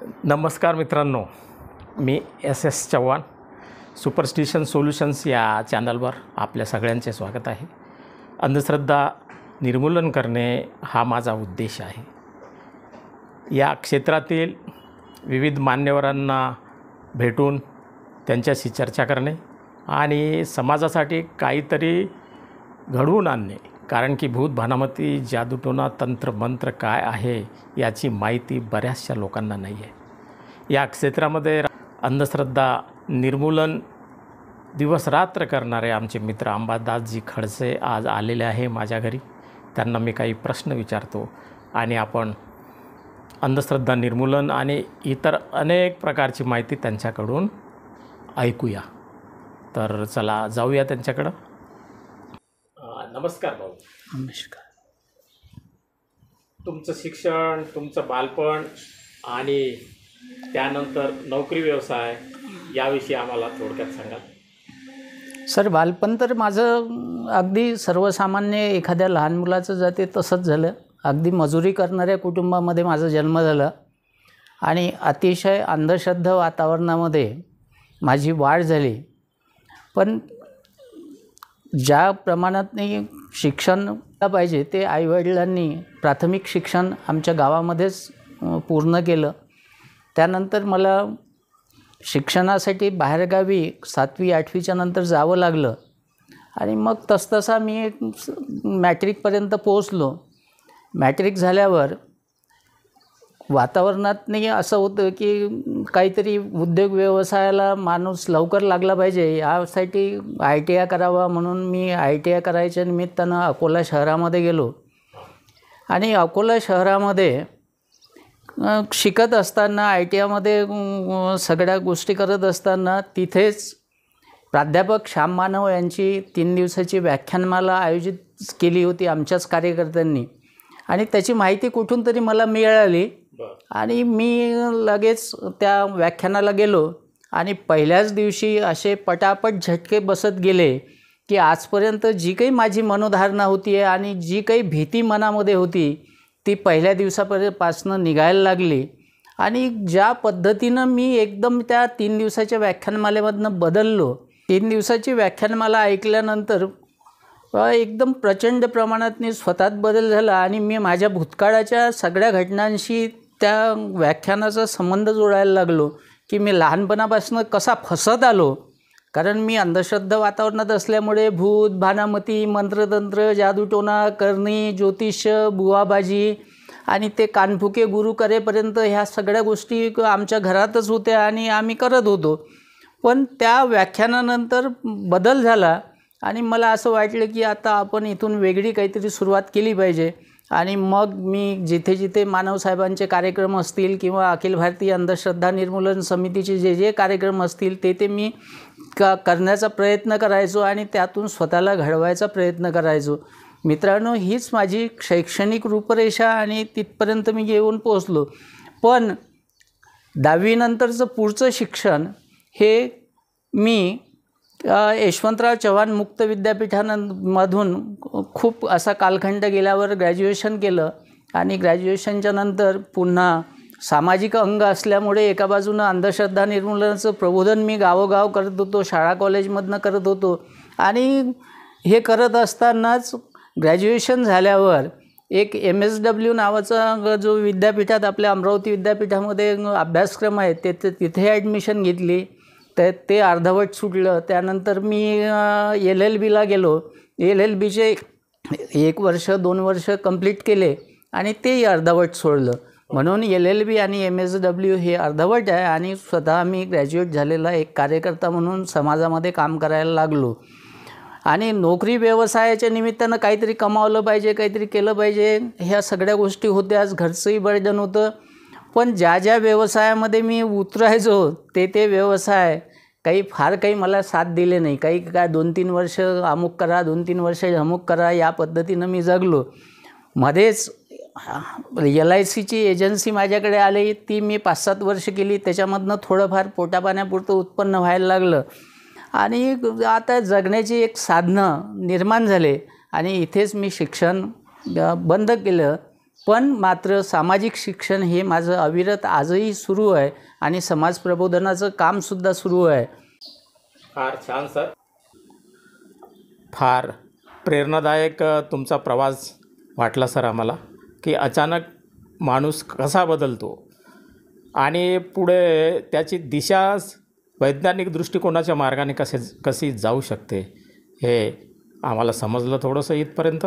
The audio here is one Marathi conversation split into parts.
नमस्कार मित्रांनो, मी एस चव्हाण. सुपरस्टिशन सोल्युशन्स या चॅनलवर आपल्या सगळ्यांचे स्वागत आहे. अंधश्रद्धा निर्मूलन करणे हा माझा उद्देश आहे. या क्षेत्रातील विविध मान्यवरांना भेटून त्यांच्याशी चर्चा करणे आणि समाजासाठी काहीतरी घडवून आणणे. कारण की भूत भानामती जादूटोना तंत्रमंत्र काय आहे याची माहिती बऱ्याचशा लोकांना नाही आहे. या क्षेत्रामध्ये अंधश्रद्धा निर्मूलन दिवसरात्र करणारे आमचे मित्र अंबादासजी खडसे आज आलेले आहे माझ्या घरी. त्यांना मी काही प्रश्न विचारतो आणि आपण अंधश्रद्धा निर्मूलन आणि इतर अनेक प्रकारची माहिती त्यांच्याकडून ऐकूया. तर चला जाऊया त्यांच्याकडं. नमस्कार भाऊ. नमस्कार. तुमचं शिक्षण, तुमचं बालपण आणि त्यानंतर नोकरी व्यवसाय याविषयी आम्हाला थोडक्यात सांगा. सर, बालपण तर माझं अगदी सर्वसामान्य एखाद्या लहान मुलाचं जाते तसंच झालं. अगदी मजुरी करणाऱ्या कुटुंबामध्ये माझा जन्म झाला आणि अतिशय अंधश्रद्धा वातावरणामध्ये माझी वाढ झाली. पण ज्या प्रमाणात शिक्षण पाहिजे ते आईवडिलांनी प्राथमिक शिक्षण आमच्या गावामध्येच पूर्ण केलं. त्यानंतर मला शिक्षणासाठी बाहेरगावी 7वी 8वीच्या नंतर जावं लागलं आणि मग तसतसा मी मॅट्रिकपर्यंत पोहोचलो. मॅट्रिक झाल्यावर वातावरणात असं होतं की काहीतरी उद्योग व्यवसायाला माणूस लवकर लागला पाहिजे, यासाठी ITI करावा. म्हणून मी ITI करायच्या निमित्तानं अकोला शहरामध्ये गेलो आणि अकोला शहरामध्ये शिकत असताना ITIमध्ये सगळ्या गोष्टी करत असताना तिथेच प्राध्यापक श्याम मानव यांची 3 दिवसाची व्याख्यानमाला आयोजित केली होती आमच्याच कार्यकर्त्यांनी आणि त्याची माहिती कुठून तरी मला मिळाली आणि मी लगेच त्या व्याख्यानाला गेलो आणि पहिल्याच दिवशी असे पटापट झटके बसत गेले की आजपर्यंत जी काही माझी मनोधारणा होती आणि जी काही भीती मनामध्ये होती ती पहिल्या दिवसापासून निघायला लागली. आणि ज्या पद्धतीनं मी एकदम त्या 3 दिवसाच्या व्याख्यानमालेमधनं बदललो. 3 दिवसाची व्याख्यानमाला ऐकल्यानंतर एकदम प्रचंड प्रमाणात स्वतःत बदल झाला आणि मी माझ्या भूतकाळाच्या सगळ्या घटनांशी त्या व्याख्यानाचा संबंध जोडायला लागलो की मी लहानपणापासून कसा फसत आलो. कारण मी अंधश्रद्धा वातावरणात असल्यामुळे भूत भानामती मंत्रतंत्र जादूटोना करणी ज्योतिष्य बुवाबाजी आणि ते कानफुके गुरु करेपर्यंत ह्या सगळ्या गोष्टी आमच्या घरातच होत्या आणि आम्ही करत होतो. पण त्या व्याख्यानानंतर बदल झाला आणि मला असं वाटलं की आता आपण इथून वेगळी काहीतरी सुरुवात केली पाहिजे. आणि मग मी जिथे जिथे मानवसाहेबांचे कार्यक्रम असतील किंवा अखिल भारतीय अंधश्रद्धा निर्मूलन समितीचे जे कार्यक्रम असतील ते मी करण्याचा प्रयत्न करायचो आणि त्यातून स्वतःला घडवायचा प्रयत्न करायचो. मित्रांनो, हीच माझी शैक्षणिक रूपरेषा आणि तिथपर्यंत मी येऊन पोचलो. पण 10वी नंतरचं पुढचं शिक्षण हे मी यशवंतराव चव्हाण मुक्त विद्यापीठामधून खूप असा कालखंड गेल्यावर ग्रॅज्युएशन केलं आणि ग्रॅज्युएशनच्या नंतर पुन्हा सामाजिक अंग असल्यामुळे एका बाजूनं अंधश्रद्धा निर्मूलनाचं प्रबोधन मी गावोगाव करत होतो, शाळा कॉलेजमधनं करत होतो. आणि हे करत असतानाच ग्रॅज्युएशन झाल्यावर एक MSW नावाचा जो विद्यापीठात आपल्या अमरावती विद्यापीठामध्ये अभ्यासक्रम आहे तिथे ॲडमिशन घेतली. तर ते अर्धवट सुटलं. त्यानंतर मी LLBला गेलो. LLBचे 1 वर्ष 2 वर्ष कंप्लीट केले आणि तेही अर्धवट सोडलं. म्हणून LLB आणि MSW हे अर्धवट आहे आणि स्वतः मी ग्रॅज्युएट झालेला एक कार्यकर्ता म्हणून समाजामध्ये काम करायला लागलो. आणि नोकरी व्यवसायाच्या निमित्तानं काहीतरी कमावलं पाहिजे, काहीतरी केलं पाहिजे, ह्या सगळ्या गोष्टी होत्याच. घरचंही बर्डन होतं. पण ज्या व्यवसायामध्ये मी उतरायचो ते व्यवसाय काही मला साथ दिले नाही. काय 2-3 वर्ष अमुक करा, 2-3 वर्ष अमुक करा, या पद्धतीनं मी जगलो. मध्येच LICची एजन्सी माझ्याकडे आली. ती मी 5-7 वर्ष केली. त्याच्यामधनं थोडंफार पोटापाण्यापुरतं उत्पन्न व्हायला लागलं आणि आता जगण्याची एक साधनं निर्माण झाले आणि इथेच मी शिक्षण बंद केलं पण मात्र सामाजिक शिक्षण हे माझं अविरत आजही सुरू आहे आणि समाज प्रबोधनाचं कामसुद्धा सुरू आहे. फार छान सर. फार प्रेरणादायक तुमचा प्रवास वाटला सर आम्हाला, की अचानक माणूस कसा बदलतो आणि पुढे त्याची दिशा वैज्ञानिक दृष्टिकोनाच्या मार्गाने कशी जाऊ शकते हे आम्हाला समजलं थोडंसं इथपर्यंत.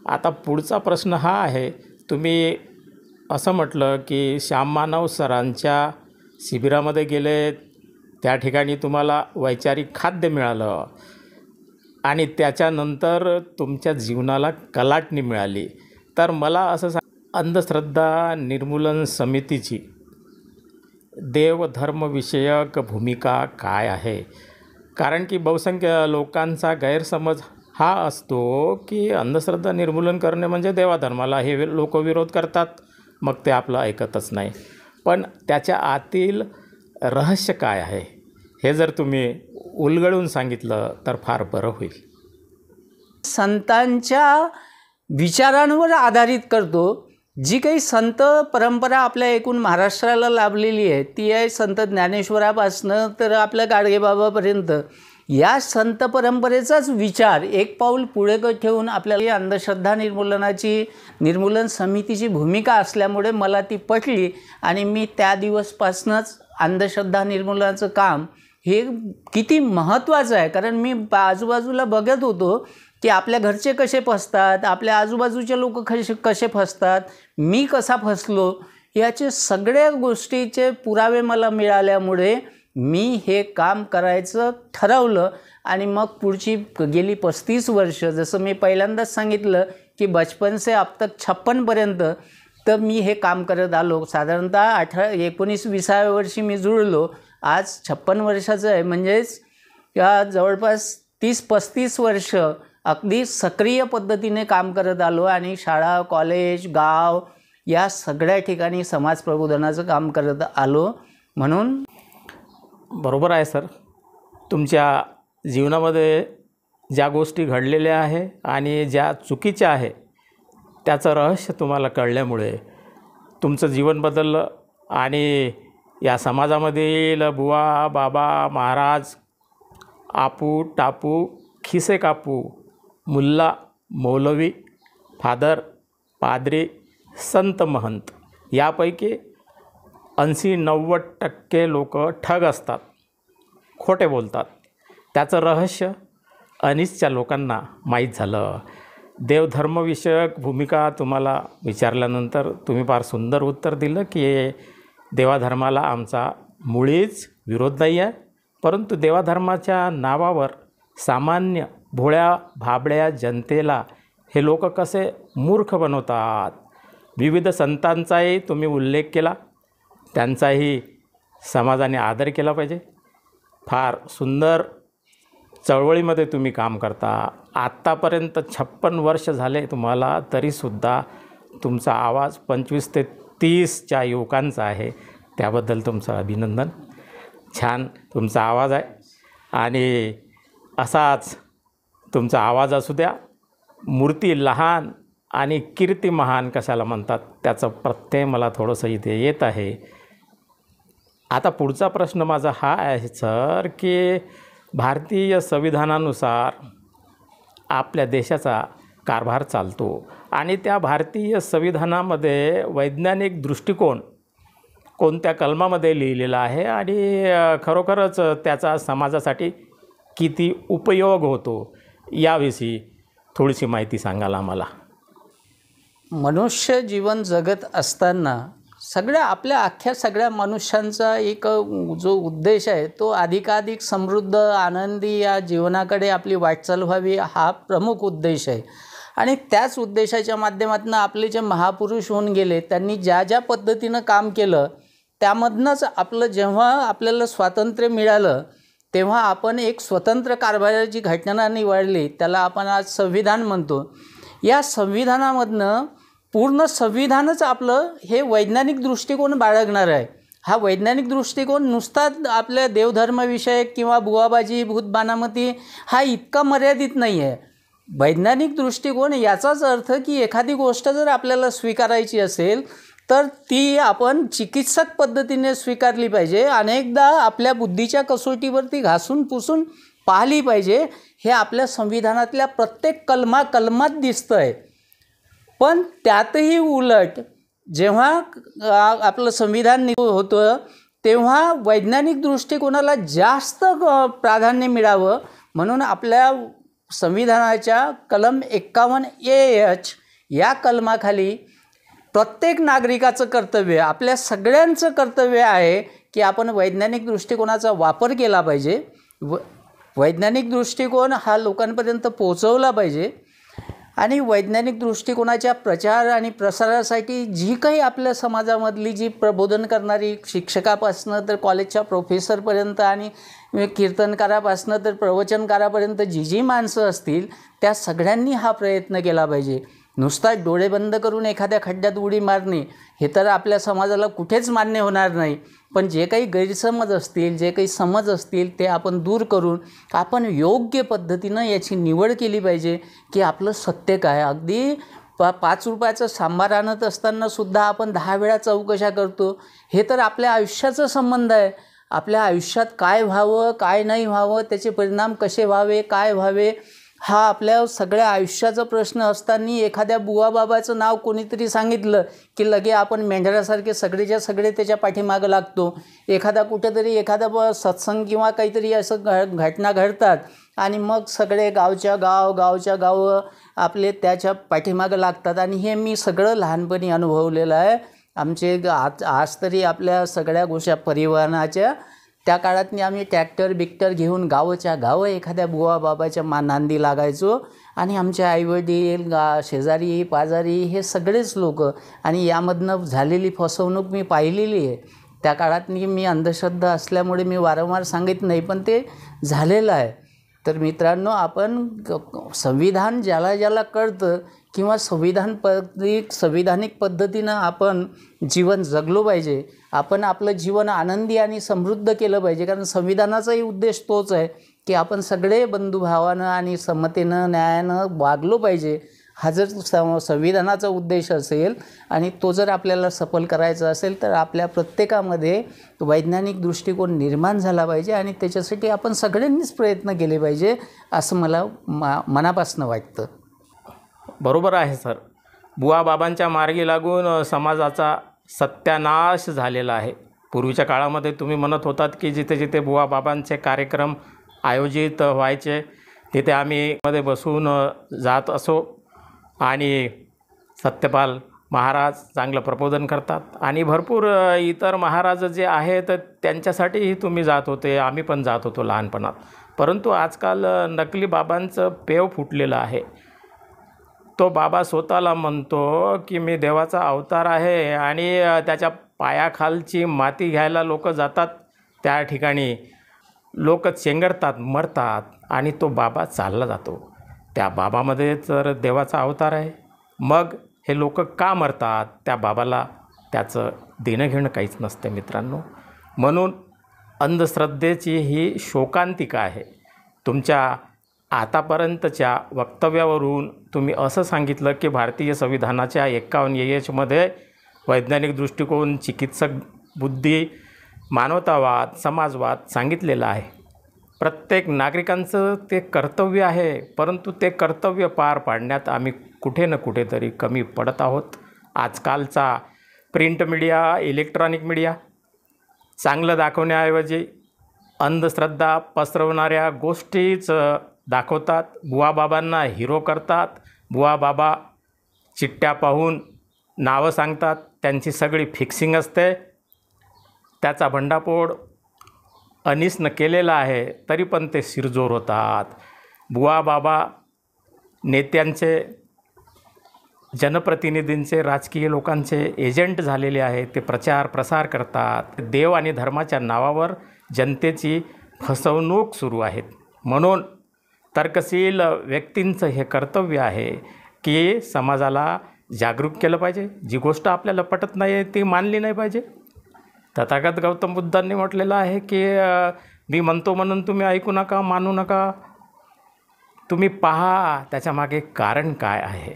आता पुढचा प्रश्न हा आहे, तुम्ही असं म्हटलं की श्याममानव सरांच्या शिबिरामध्ये गेले, त्या ठिकाणी तुम्हाला वैचारिक खाद्य मिळालं आणि त्याच्यानंतर तुमच्या जीवनाला कलाटणी मिळाली. तर मला असं अंधश्रद्धा निर्मूलन समितीची देवधर्मविषयक भूमिका काय आहे? कारण की बहुसंख्य लोकांचा गैरसमज हा असतो की अंधश्रद्धा निर्मूलन करणे म्हणजे देवाधर्माला हे लोक विरोध करतात, मग ते आपलं ऐकतच नाही. पण त्याच्या आतील रहस्य काय आहे हे जर तुम्ही उलगडून सांगितलं तर फार बरं होईल. संतांच्या विचारांवर आधारित करतो. जी काही संत परंपरा आपल्या एकूण महाराष्ट्राला लाभलेली आहे ती आहे संत ज्ञानेश्वरापासनं तर आपल्या गाडगेबाबापर्यंत. या संत परंपरेचाच विचार एक पाऊल पुढे ठेवून आपल्याला या अंधश्रद्धा निर्मूलन समितीची भूमिका असल्यामुळे मला ती पटली आणि मी त्या दिवसपासूनच अंधश्रद्धा निर्मूलनाचं काम हे किती महत्त्वाचं आहे. कारण मी आजूबाजूला बघत होतो की आपल्या घरचे कसे फसतात, आपल्या आजूबाजूचे लोक कसे फसतात, मी कसा फसलो, याचे सगळ्या गोष्टीचे पुरावे मला मिळाल्यामुळे मी हे काम करायचं ठरवलं. आणि मग पुढची गेली 35 वर्ष, जसं मी पहिल्यांदाच सांगितलं की बचपन से अब तक 56पर्यंत तर मी हे काम करत आलो. साधारणतः 19-20व्या वर्षी मी जुळलो. आज 56 वर्षाचं आहे, म्हणजेच या जवळपास 30-35 वर्ष अगदी सक्रिय पद्धतीने काम करत आलो आणि शाळा, कॉलेज, गाव या सगळ्या ठिकाणी समाज प्रबोधनाचं काम करत आलो. म्हणून बरोबर आहे सर, तुमच्या जीवनामध्ये ज्या गोष्टी घडलेल्या आहे आणि ज्या चुकीच्या आहे त्याचं रहस्य तुम्हाला कळल्यामुळे तुमचं जीवन बदललं आणि या समाजामधील बुवा, बाबा, महाराज, आपू, टापू, खिसे कापू, मुल्ला, मौलवी, फादर, पादरी, संत, महंत यापैकी 80-90% लोक ठग असतात, खोटे बोलतात. त्याचं रहस्य अनिसच्या लोकांना माहीत झालं. देवधर्मविषयक भूमिका तुम्हाला विचारल्यानंतर तुम्ही फार सुंदर उत्तर दिलं की देवाधर्माला आमचा मुळीच विरोध नाही आहे, परंतु देवाधर्माच्या नावावर सामान्य भोळ्या भाबड्या जनतेला हे लोक कसे मूर्ख बनवतात. विविध संतांचाही तुम्ही उल्लेख केला, त्यांचाही समाजाने आदर केला पाहिजे. फार सुंदर चळवळीमध्ये तुम्ही काम करता. आत्तापर्यंत 56 वर्ष झाले तुम्हाला, तरीसुद्धा तुमचा आवाज 25 ते 30च्या युवकांचा आहे. त्याबद्दल तुमचं अभिनंदन. छान तुमचा आवाज आहे आणि असाच तुमचा आवाज असू द्या. मूर्ती लहान आणि कीर्ती महान कशाला म्हणतात त्याचं प्रत्यय मला थोडंसं इथे येत आहे. आता पुढचा प्रश्न माझा हा आहे सर की भारतीय संविधानानुसार आपल्या देशाचा कारभार चालतो आणि त्या भारतीय संविधानामध्ये वैज्ञानिक दृष्टिकोन कोणत्या कलमामध्ये लिहिलेला आहे आणि खरोखरच त्याचा समाजासाठी किती उपयोग होतो याविषयी थोडीशी माहिती सांगाल आम्हाला. मनुष्य जीवन जगत असताना आपल्या सगळ्या मनुष्यांचा एक जो उद्देश आहे तो अधिकाधिक समृद्ध आनंदी या जीवनाकडे आपली वाटचाल व्हावी हा प्रमुख उद्देश आहे. आणि त्याच उद्देशाच्या माध्यमातून आपले जे महापुरुष होऊन गेले त्यांनी ज्या ज्या पद्धतीनं काम केलं त्यामधनंच जेव्हा आपल्याला स्वातंत्र्य मिळालं तेव्हा आपण एक स्वतंत्र कारभाराची घटना निवडली, त्याला आपण आज संविधान म्हणतो. या संविधानामधनं पूर्ण संविधानच आपलं हे वैज्ञानिक दृष्टिकोन बाळगणार आहे. हा वैज्ञानिक दृष्टिकोन नुसता आपल्या देवधर्मविषयक किंवा बुवाबाजी भूतबानामती हा इतका मर्यादित नाही आहे. वैज्ञानिक दृष्टिकोन याचाच अर्थ की एखादी गोष्ट जर आपल्याला स्वीकारायची असेल तर ती आपण चिकित्सक पद्धतीने स्वीकारली पाहिजे. अनेकदा आपल्या बुद्धीच्या कसोटीवरती घासून पुसून पाहिली पाहिजे. हे आपल्या संविधानातल्या प्रत्येक कलमात दिसतं आहे. पण त्यातही उलट जेव्हा आपलं संविधान होतं तेव्हा वैज्ञानिक दृष्टिकोनाला जास्त प्राधान्य मिळावं म्हणून आपल्या संविधानाच्या कलम 51A(H) या कलमाखाली प्रत्येक नागरिकाचं कर्तव्य, आपल्या सगळ्यांचं कर्तव्य आहे की आपण वैज्ञानिक दृष्टिकोनाचा वापर केला पाहिजे. वैज्ञानिक दृष्टिकोन हा लोकांपर्यंत पोहोचवला पाहिजे. आणि वैज्ञानिक दृष्टिकोनाच्या प्रचार आणि प्रसारासाठी जी काही आपल्या समाजामधली जी प्रबोधन करणारी शिक्षकापासनं तर कॉलेजच्या प्रोफेसरपर्यंत आणि कीर्तनकारापासनं तर प्रवचनकारापर्यंत जी माणसं असतील त्या सगळ्यांनी हा प्रयत्न केला पाहिजे. नुसता डोळे बंद करून एखाद्या खड्ड्यात उडी मारणे हे तर आपल्या समाजाला कुठेच मान्य होणार नाही. पण जे काही गैरसमज असतील, जे काही समज असतील ते आपण दूर करून आपण योग्य पद्धतीनं याची निवड केली पाहिजे की आपलं सत्य काय. अगदी 5 रुपयाचं सांबार आणत असतानासुद्धा आपण 10 वेळा चौकशा करतो. हे तर आपल्या आयुष्याचा संबंध आहे. आपल्या आयुष्यात काय व्हावं, काय नाही व्हावं, त्याचे परिणाम कसे व्हावे, काय व्हावे, हा आपल्या सगळ्या आयुष्याचा प्रश्न असताना एखाद्या बुवाबाबाचं नाव कोणीतरी सांगितलं की लगे आपण मेंढरासारखे सगळेच्या सगळे त्याच्या पाठीमागं लागतो. एखादा कुठेतरी एखादा सत्संग किंवा काहीतरी असं घटना घडतात आणि मग सगळे गावच्या गाव आपले त्याच्या पाठीमागं लागतात. आणि हे मी सगळं लहानपणी अनुभवलेलं आहे. आमचे आज तरी आपल्या सगळ्या गोष्टी परिवहनाच्या त्या काळात आम्ही ट्रॅक्टर घेऊन गावच्या गाव एखाद्या बुवा बाबाच्या नांदी लागायचो. आणि आमचे आईवडील, शेजारी पाजारी हे सगळेच लोक. आणि यामधनं झालेली फसवणूक मी पाहिलेली आहे. त्या काळात मी अंधश्रद्धा असल्यामुळे मी वारंवार सांगित नाही, पण ते झालेलं आहे. तर मित्रांनो, आपण संविधान ज्याला कळतं किंवा संविधानिक पद्धतीनं आपण जीवन जगलो पाहिजे. आपण आपलं जीवन आनंदी आणि समृद्ध केलं पाहिजे. कारण संविधानाचाही उद्देश तोच आहे की आपण सगळे बंधुभावानं आणि समतेनं न्यायानं वागलो पाहिजे. हा जर संविधानाचा उद्देश असेल आणि तो जर आपल्याला सफल करायचा असेल तर आपल्या प्रत्येकामध्ये वैज्ञानिक दृष्टिकोन निर्माण झाला पाहिजे आणि त्याच्यासाठी आपण सगळ्यांनीच प्रयत्न केले पाहिजे असं मला मनापासून वाटतं. बरोबर आहे सर. बुवा बाबांच्या मार्गी लागून समाजाचा सत्यानाश झालेला आहे. पूर्वीच्या काळामध्ये तुम्ही म्हणत होतात की जिथे जिथे बुवा बाबांचे कार्यक्रम आयोजित व्हायचे तिथे आम्ही मध्ये बसून जात असो. आणि सत्यपाल महाराज चांगलं प्रबोधन करतात आणि भरपूर इतर महाराज जे आहेत त्यांच्यासाठीही तुम्ही जात होते, आम्ही पण जात होतो लहानपणात. परंतु आजकाल नकली बाबांचं पेव फुटलेलं आहे. तो बाबा स्वतःला म्हणतो की मी देवाचा अवतार आहे आणि त्याच्या पायाखालची माती घ्यायला लोक जातात. त्या ठिकाणी लोक चेंगरतात, मरतात आणि तो बाबा चालला जातो. त्या बाबामध्ये तर देवाचा अवतार आहे. मग हे लोक का मरतात? त्या बाबाला त्याचं देणं घेणं काहीच नसते मित्रांनो. म्हणून अंधश्रद्धेची ही शोकांतिका आहे. तुमच्या आतापर्यंतच्या वक्तव्यावरून तुम्ही असं सांगितलं की भारतीय संविधानाच्या 51A(H)मध्ये वैज्ञानिक दृष्टिकोन, चिकित्सक बुद्धी, मानवतावाद, समाजवाद सांगितलेला आहे. प्रत्येक नागरिकांचं ते कर्तव्य आहे. परंतु ते कर्तव्य पार पाडण्यात आम्ही कुठे ना कुठेतरी कमी पडत आहोत. आजकालचा प्रिंट मीडिया, इलेक्ट्रॉनिक मीडिया चांगलं दाखवण्याऐवजी अंधश्रद्धा पसरवणाऱ्या गोष्टीच दाखवतात. बुवा बाबांना हिरो करतात. बुवा बाबा चिठ्ठ्या पाहून नावं सांगतात. त्यांची सगळी फिक्सिंग असते. त्याचा भंडाफोड अनिसनं केलेला आहे तरी पण ते शिरजोर होतात. बुवा बाबा नेत्यांचे, जनप्रतिनिधींचे, राजकीय लोकांचे एजंट झालेले आहेत. ते प्रचार प्रसार करतात. देव आणि धर्माच्या नावावर जनतेची फसवणूक सुरू आहे. म्हणून तर्कशील व्यक्तींचं हे कर्तव्य आहे की समाजाला जागरूक केलं पाहिजे. जी गोष्ट आपल्याला पटत नाही ती मानली नाही पाहिजे. तथागत गौतम बुद्धांनी म्हटलेलं आहे की मी म्हणतो म्हणून तुम्ही ऐकू नका, मानू नका. तुम्ही पहा त्याच्यामागे कारण काय आहे.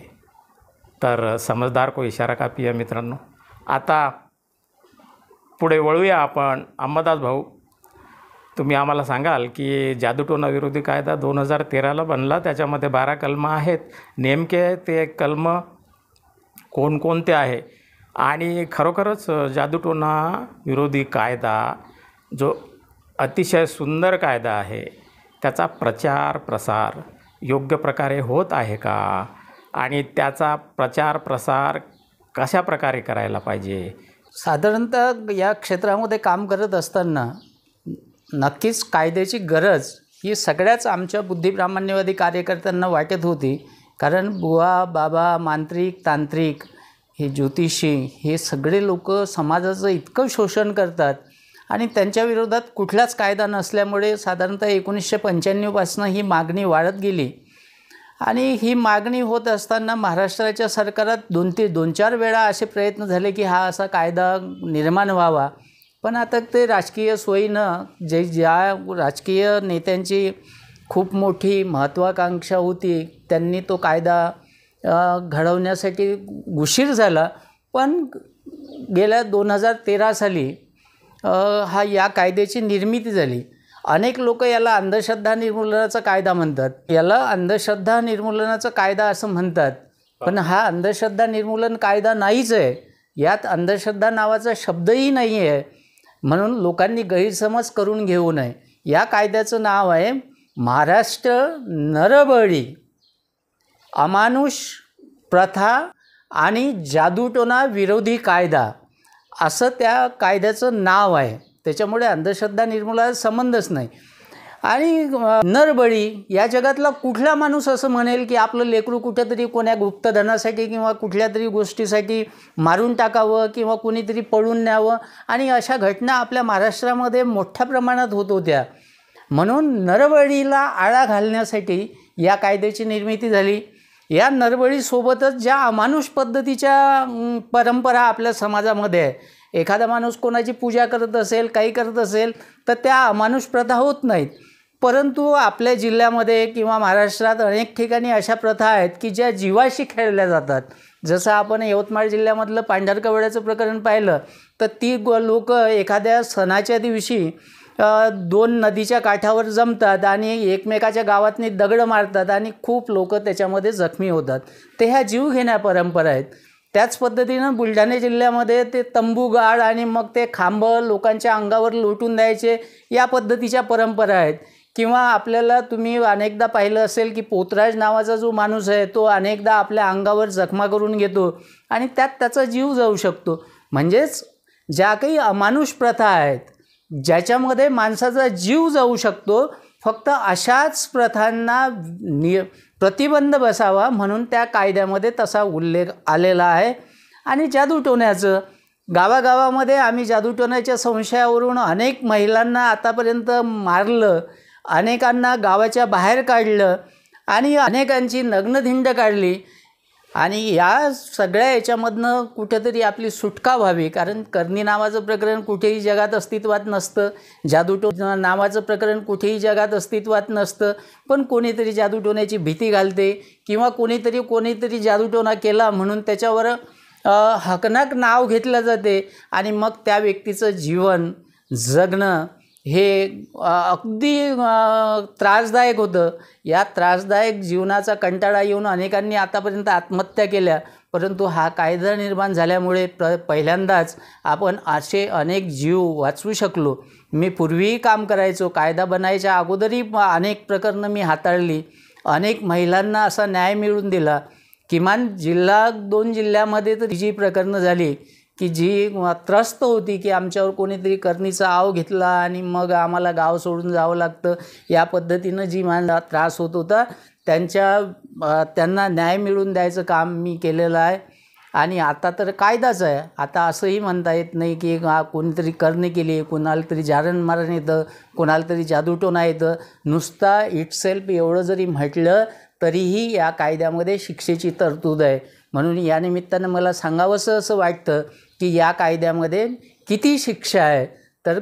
तर समजदार को इशारा काफी आहे मित्रांनो. आता पुढे वळूया आपण. अंबादास भाऊ, तुम्ही आम्हाला सांगाल की जादूटोणा विरोधी कायदा 2013ला बनला, त्याच्यामध्ये 12 कलमं आहेत. नेमके ते कलमं कोणकोणते आहे आणि खरोखरच जादूटोणा विरोधी कायदा जो अतिशय सुंदर कायदा आहे त्याचा प्रचार प्रसार योग्य प्रकारे होत आहे का आणि त्याचा प्रचार प्रसार कशा प्रकारे करायला पाहिजे. साधारणतः या क्षेत्रामध्ये काम करत असताना नक्कीच कायद्याची गरज ही सगळ्याच आमच्या बुद्धिप्रामाण्यवादी कार्यकर्त्यांना वाटत होती. कारण बुवा बाबा, मांत्रिक, तांत्रिक, हे ज्योतिषी, हे सगळे लोक समाजाचं इतकं शोषण करतात आणि त्यांच्या विरोधात कुठलाच कायदा नसल्यामुळे साधारणतः 1995पासून ही मागणी वाढत गेली. आणि ही मागणी होत असताना महाराष्ट्राच्या सरकारात 2-4 वेळा असे प्रयत्न झाले की हा असा कायदा निर्माण व्हावा. पण आता ते राजकीय सोयीनं ज्या राजकीय नेत्यांची खूप मोठी महत्त्वाकांक्षा होती त्यांनी तो कायदा घडवण्यासाठी उशीर झाला. पण गेल्या 2013 साली या कायद्याची निर्मिती झाली. अनेक लोक याला अंधश्रद्धा निर्मूलनाचा कायदा म्हणतात. याला अंधश्रद्धा निर्मूलनाचा कायदा असं म्हणतात, पण हा अंधश्रद्धा निर्मूलन कायदा नाहीच आहे. यात अंधश्रद्धा नावाचा शब्दही नाही आहे, म्हणून लोकांनी गैरसमज करून घेऊ नये. या कायद्याचं नाव आहे महाराष्ट्र नरबळी, अमानुष प्रथा आणि जादूटोणा विरोधी कायदा असं त्या कायद्याचं नाव आहे. त्याच्यामुळे अंधश्रद्धा निर्मूलनाचा संबंधच नाही. आणि नरबळी, या जगातला कुठला माणूस असं म्हणेल की आपलं लेकरू कुठेतरी कोण्या गुप्तधनासाठी किंवा कुठल्या तरी गोष्टीसाठी मारून टाकावं किंवा कोणीतरी पळून न्यावं. आणि अशा घटना आपल्या महाराष्ट्रामध्ये मोठ्या प्रमाणात होत होत्या. म्हणून नरबळीला आळा घालण्यासाठी या कायद्याची निर्मिती झाली. या नरबळीसोबतच ज्या अमानुष पद्धतीच्या परंपरा आपल्या समाजामध्ये आहे, एखादा माणूस कोणाची पूजा करत असेल, काही करत असेल तर त्या अमानुष प्रथा होत नाहीत. परंतु आपल्या जिल्ह्यामध्ये किंवा महाराष्ट्रात अनेक ठिकाणी अशा प्रथा आहेत की ज्या जीवाशी खेळल्या जातात. जसं आपण यवतमाळ जिल्ह्यामधलं पांढरकवड्याचं प्रकरण पाहिलं तर ती लोक एखाद्या सणाच्या दिवशी 2 नदीच्या काठावर जमतात आणि एकमेकाच्या गावातनी दगड मारतात आणि खूप लोक त्याच्यामध्ये जखमी होतात. ते ह्या जीवघेण्या परंपरा आहेत. त्याच पद्धतीनं बुलढाणा जिल्ह्यामध्ये ते तंबूगाड आणि मग ते खांब लोकांच्या अंगावर लोटून द्यायचे, या पद्धतीच्या परंपरा आहेत. किंवा आपल्याला तुम्ही अनेकदा पाहिलं असेल की पोतराज नावाचा जो माणूस आहे तो अनेकदा आपल्या अंगावर जखमा करून घेतो आणि त्यात त्याचा जीव जाऊ शकतो. म्हणजेच ज्या काही अमानुष प्रथा आहेत ज्याच्यामध्ये माणसाचा जीव जाऊ शकतो, फक्त अशाच प्रथांना प्रतिबंध बसावा म्हणून त्या कायद्यामध्ये तसा उल्लेख आलेला आहे. आणि जादूटोण्याचं गावागावामध्ये आम्ही जादूटोण्याच्या संशयावरून अनेक महिलांना आतापर्यंत मारलं, अनेकांना गावाच्या बाहेर काढलं आणि अनेकांची नग्नधिंड काढली. आणि या सगळ्या याच्यामधनं कुठेतरी आपली सुटका व्हावी. कारण करणी नावाचं प्रकरण कुठेही जगात अस्तित्वात नसतं, जादूटोणा नावाचं प्रकरण कुठेही जगात अस्तित्वात नसतं, पण कोणीतरी जादूटोण्याची भीती घालते किंवा कोणीतरी जादूटोणा केला म्हणून त्याच्यावर हकनाक नाव घेतलं जाते आणि मग त्या व्यक्तीचं जीवन जगणं हे अगदी त्रासदायक होतं. या त्रासदायक जीवनाचा कंटाळा येऊन अनेकांनी आतापर्यंत आत्महत्या केल्या. परंतु हा कायदा निर्माण झाल्यामुळे पहिल्यांदाच आपण असे अनेक जीव वाचवू शकलो. मी पूर्वीही काम करायचो, कायदा बनायच्या अगोदरही अनेक प्रकरणं मी हाताळली, अनेक महिलांना असा न्याय मिळवून दिला. किमान 2 जिल्ह्यामध्ये तर जी प्रकरणं झाली की जी त्रस्त होती की आमच्यावर कोणीतरी करणीचा आव घेतला आणि मग आम्हाला गाव सोडून जावं लागतं, या पद्धतीनं जी मला त्रास होत होता त्यांना न्याय मिळवून द्यायचं काम मी केलेलं आहे. आणि आता तर कायदाच आहे. आता असंही म्हणता येत नाही की कोणीतरी करणी केली, कोणाला तरी जारण मारण येतं, कोणाला तरी जादूटोणा येतं. नुसता इटसेल्फ एवढं जरी म्हटलं तरीही या कायद्यामध्ये शिक्षेची तरतूद आहे. म्हणून या निमित्तानं मला सांगावंसं असं वाटतं की या कायद्यामध्ये किती शिक्षा आहे तर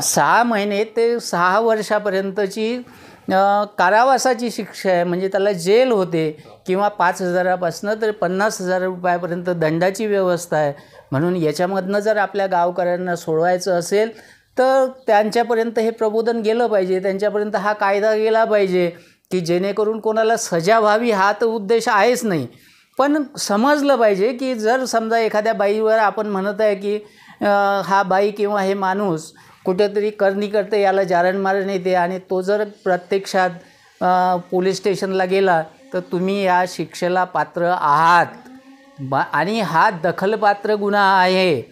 6 महिने ते 6 वर्षापर्यंतची कारावासाची शिक्षा आहे, म्हणजे त्याला जेल होते किंवा 5,000पासून तर 50,000 रुपयापर्यंत दंडाची व्यवस्था आहे. म्हणून याच्यामधनं जर आपल्या गावकऱ्यांना सोडवायचं असेल तर त्यांच्यापर्यंत हे प्रबोधन गेलं पाहिजे, त्यांच्यापर्यंत हा कायदा गेला पाहिजे की जेणेकरून कोणाला सजा व्हावी. हा तर उद्देश आहेच नाही, पण समजलं पाहिजे की जर समजा एखाद्या बाईवर आपण म्हणत आहे की हा बाई किंवा हे माणूस कुठेतरी करणी करते, याला जारण मारण येते आणि तो जर प्रत्यक्षात पोलीस स्टेशनला गेला तर तुम्ही या शिक्षेला पात्र आहात आणि हा दखलपात्र गुन्हा आहे.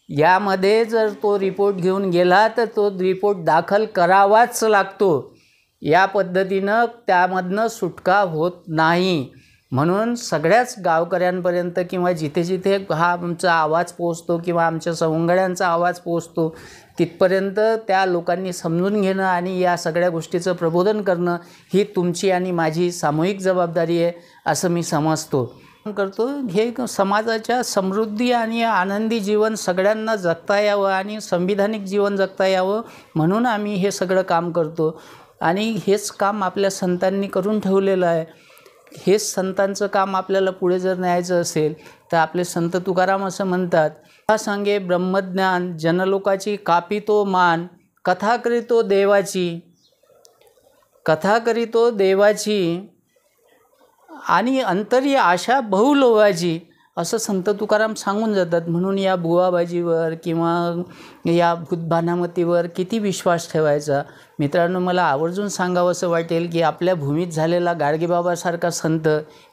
यामध्ये जर तो रिपोर्ट घेऊन गेला तर तो रिपोर्ट दाखल करावाच लागतो. या पद्धतीनं त्यामधनं सुटका होत नाही. म्हणून सगळ्याच गावकऱ्यांपर्यंत किंवा जिथे जिथे हा आमचा आवाज पोचतो किंवा आमच्या सवंगड्यांचा आवाज पोचतो तिथपर्यंत त्या लोकांनी समजून घेणं आणि या सगळ्या गोष्टीचं प्रबोधन करणं ही तुमची आणि माझी सामूहिक जबाबदारी आहे असं मी समजतो करतो. हे समाजाच्या समृद्धी आणि आनंदी जीवन सगळ्यांना जगता यावं आणि संविधानिक जीवन जगता यावं म्हणून आम्ही हे सगळं काम करतो आणि हेच काम आपल्या संतांनी करून ठेवलेलं आहे. हेच संतांचं काम आपल्याला पुढे जर न्यायचं असेल तर आपले संत तुकाराम असं म्हणतात, कथा सांगे ब्रह्मज्ञान जनलोकाची कापितो मान, कथा करीतो देवाची, कथा करीतो देवाची आणि अंतरी आशा बहुलोभाची, असं संत तुकाराम सांगून जातात. म्हणून या बुवाबाजीवर किंवा या भूतभानामतीवर किती विश्वास ठेवायचा. मित्रांनो, मला आवर्जून सांगावं असं वाटेल की आपल्या भूमीत झालेला गाडगेबाबासारखा संत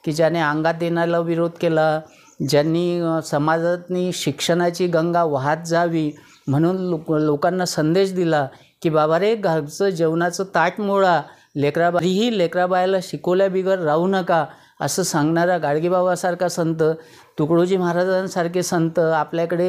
की ज्याने अंगात येण्याला विरोध केला, ज्यांनी समाजातनी शिक्षणाची गंगा वाहत जावी म्हणून लोकांना संदेश दिला की बाबा रे घरचं जेवणाचं ताट मोडा, लेकराबायाला शिकवल्या बिगर राहू नका असं सांगणारा गाडगेबाबासारखा संत, तुकडोजी महाराजांसारखे संत आपल्याकडे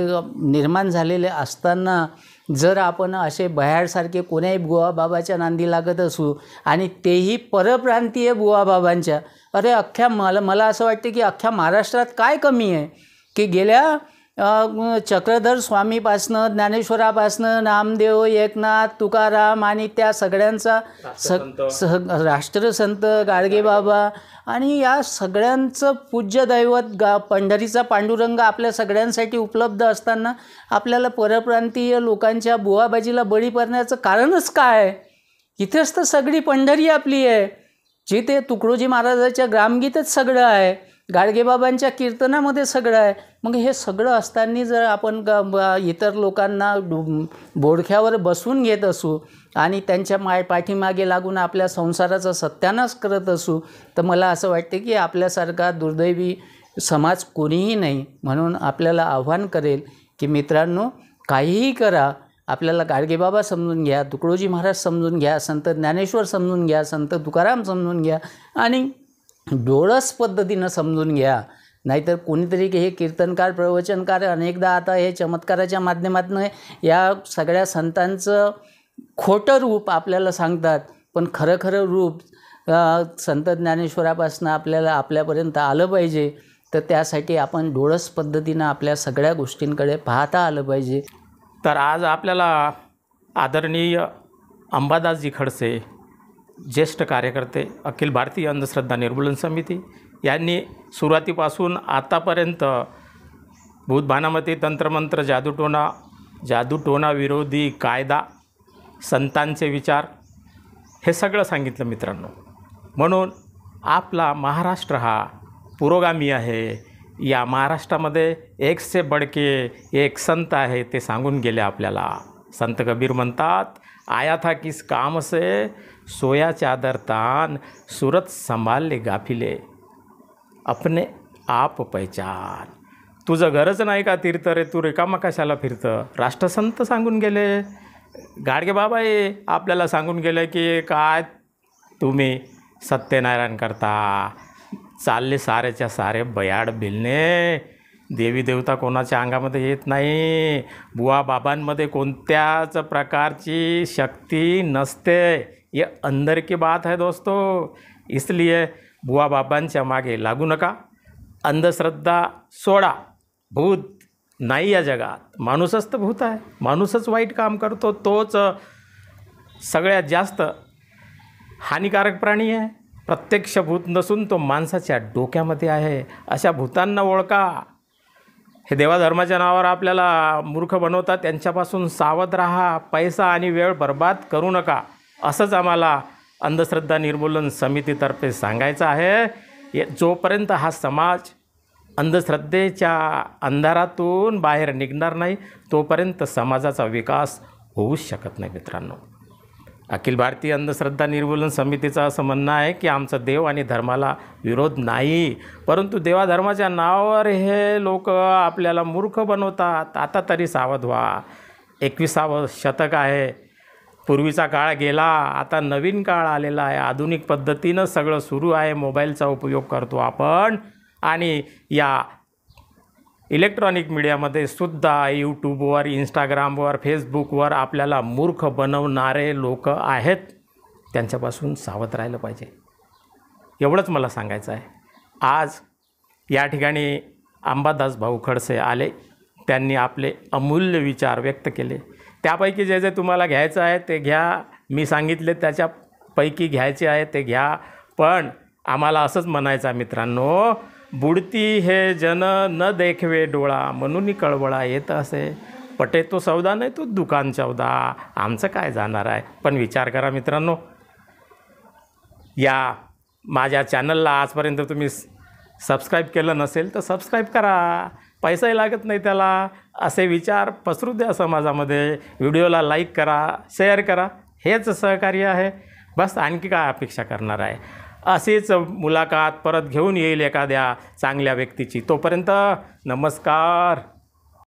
निर्माण झालेले असताना जर आपण असे भयाडसारखे कोण्याही बुवाबाबाच्या नांदी लागत असू आणि तेही परप्रांतीय बुवाबाबांच्या, अरे अख्ख्या मला असं वाटते की अख्ख्या महाराष्ट्रात काय कमी आहे की गेल्या चक्रधर स्वामीपासनं, ज्ञानेश्वरापासनं, नामदेव, एकनाथ, तुकाराम आणि त्या सगळ्यांचा राष्ट्रसंत गाडगेबाबा आणि या सगळ्यांचं पूज्य दैवत पंढरीचा पांडुरंग आपल्या सगळ्यांसाठी उपलब्ध असताना आपल्याला परप्रांतीय लोकांच्या बुवाबाजीला बळी पडण्याचं कारणच काय? इथेच तर सगळी पंढरी आपली आहे, जिथे तुकडोजी महाराजाच्या ग्रामगीतच सगळं आहे, गाडगेबाबांच्या कीर्तनामध्ये सगळं आहे. मग हे सगळं असताना जर आपण इतर लोकांना बोडख्यावर बसून घेत असू आणि त्यांच्या पाठीमागे लागून आपल्या संसाराचा सत्यानाश करत असू तर मला असं वाटते की आपल्यासारखा दुर्दैवी समाज कोणीही नाही. म्हणून आपल्याला आव्हान करेल की मित्रांनो, काहीही करा, आपल्याला गाडगेबाबा समजून घ्या, तुकडोजी महाराज समजून घ्या, संत ज्ञानेश्वर समजून घ्या, संत तुकाराम समजून घ्या आणि डोळस पद्धतीनं समजून घ्या. नाहीतर कोणीतरी हे कीर्तनकार, प्रवचनकार अनेकदा आता हे चमत्काराच्या माध्यमातून या सगळ्या संतांचं खोटं रूप आपल्याला सांगतात, पण खरं रूप संत ज्ञानेश्वरापासून आपल्यापर्यंत आलं पाहिजे. तर त्यासाठी आपण डोळस पद्धतीनं आपल्या सगळ्या गोष्टींकडे पाहता आलं पाहिजे. तर आज आपल्याला आदरणीय अंबादासजी खडसे, ज्येष्ठ कार्यकर्ते, अखिल भारतीय अंधश्रद्धा निर्मूलन समिती यांनी सुरुवातीपासून आतापर्यंत भूतभानामती, तंत्रमंत्र, जादूटोणा विरोधी कायदा, संतांचे विचार हे सगळं सांगितलं मित्रांनो. म्हणून आपला महाराष्ट्र हा पुरोगामी आहे. या महाराष्ट्रामध्ये एक से बडके एक संत आहे ते सांगून गेले आपल्याला. संत कबीर म्हणतात, आया था किस काम से सोया चादर तान, सूरत संभालले गाफिले, अपने आप पहचान. तुझं घरच नाही का तीर्थ रे, तू रिकामा कशाला फिरतं. राष्ट्रसंत सांगून गेले. गाडगेबाबा हे आपल्याला सांगून गेले की काय तुम्ही सत्यनारायण करता, चालले सारेच्या सारे बयाड भिलणे. देवी देवता कोणाच्या अंगामध्ये येत नाही, बुवा बाबांमध्ये कोणत्याच प्रकारची शक्ती नसते. ये अंदर की बात है दोस्तों. इसलिए बुवा बाबांच्या मागे लागू नका. अंधश्रद्धा सोडा. भूत नाही या जगात, माणूसच तर भूत आहे. माणूसच वाईट काम करतो, तोच सगळ्यात जास्त हानिकारक प्राणी आहे, प्रत्यक्ष भूत नसून तो माणसाच्या डोक्यामध्ये आहे. अशा भूतांना ओळखा. हे देवाधर्माच्या नावावर आपल्याला मूर्ख बनवतात, त्यांच्यापासून सावध राहा. पैसा आणि वेळ बर्बाद करू नका, असंच आम्हाला अंधश्रद्धा निर्मूलन समितीतर्फे सांगायचं आहे. जोपर्यंत हा समाज अंधश्रद्धेच्या अंधारातून बाहेर निघणार नाही तोपर्यंत समाजाचा विकास होऊच शकत नाही. मित्रांनो, अखिल भारतीय अंधश्रद्धा निर्मूलन समितीचं असं म्हणणं आहे की आमचं देव आणि धर्माला विरोध नाही, परंतु देवाधर्माच्या नावावर हे लोक आपल्याला मूर्ख बनवतात. आता तरी सावध व्हा. 21सावं शतक आहे. पूर्वीचा काळ गेला, आता नवीन काळ आलेला आहे. आधुनिक पद्धतीनं सगळं सुरू आहे. मोबाईलचा उपयोग करतो आपण आणि या इलेक्ट्रॉनिक मीडियामध्ये सुद्धा यूट्यूबवर, इंस्टाग्रामवर, फेसबुकवर आपल्याला मूर्ख बनवणारे लोक आहेत. त्यांच्यापासून सावध राहिलं पाहिजे. एवढंच मला सांगायचं आहे. आज या ठिकाणी अंबादास भाऊ खडसे आले. त्यांनी आपले अमूल्य विचार व्यक्त केले. त्यापैकी जे जे तुम्हाला घ्यायचं आहे ते घ्या. मी सांगितले त्याच्यापैकी घ्यायचे आहे ते घ्या. पण आम्हाला असंच म्हणायचं आहे मित्रांनो, बुडती हे जन न देखवे डोळा, म्हणून कळवळा येत असे. पटे तो सौदा नाही तो दुकान चौदा. आमचं काय जाणार आहे. पण विचार करा मित्रांनो, या माझ्या चॅनलला आजपर्यंत तुम्ही सबस्क्राईब केलं नसेल तर सबस्क्राईब करा. पैसाही लागत नाही त्याला. असे विचार पसरू द्या समाजामध्ये. व्हिडिओला लाईक करा, शेअर करा. हेच सहकार्य आहे. बस आणखी काय अपेक्षा करणार आहे. अशीच मुलाखत परत घेऊन येईल एखाद्या चांगल्या व्यक्तीची. तोपर्यंत नमस्कार.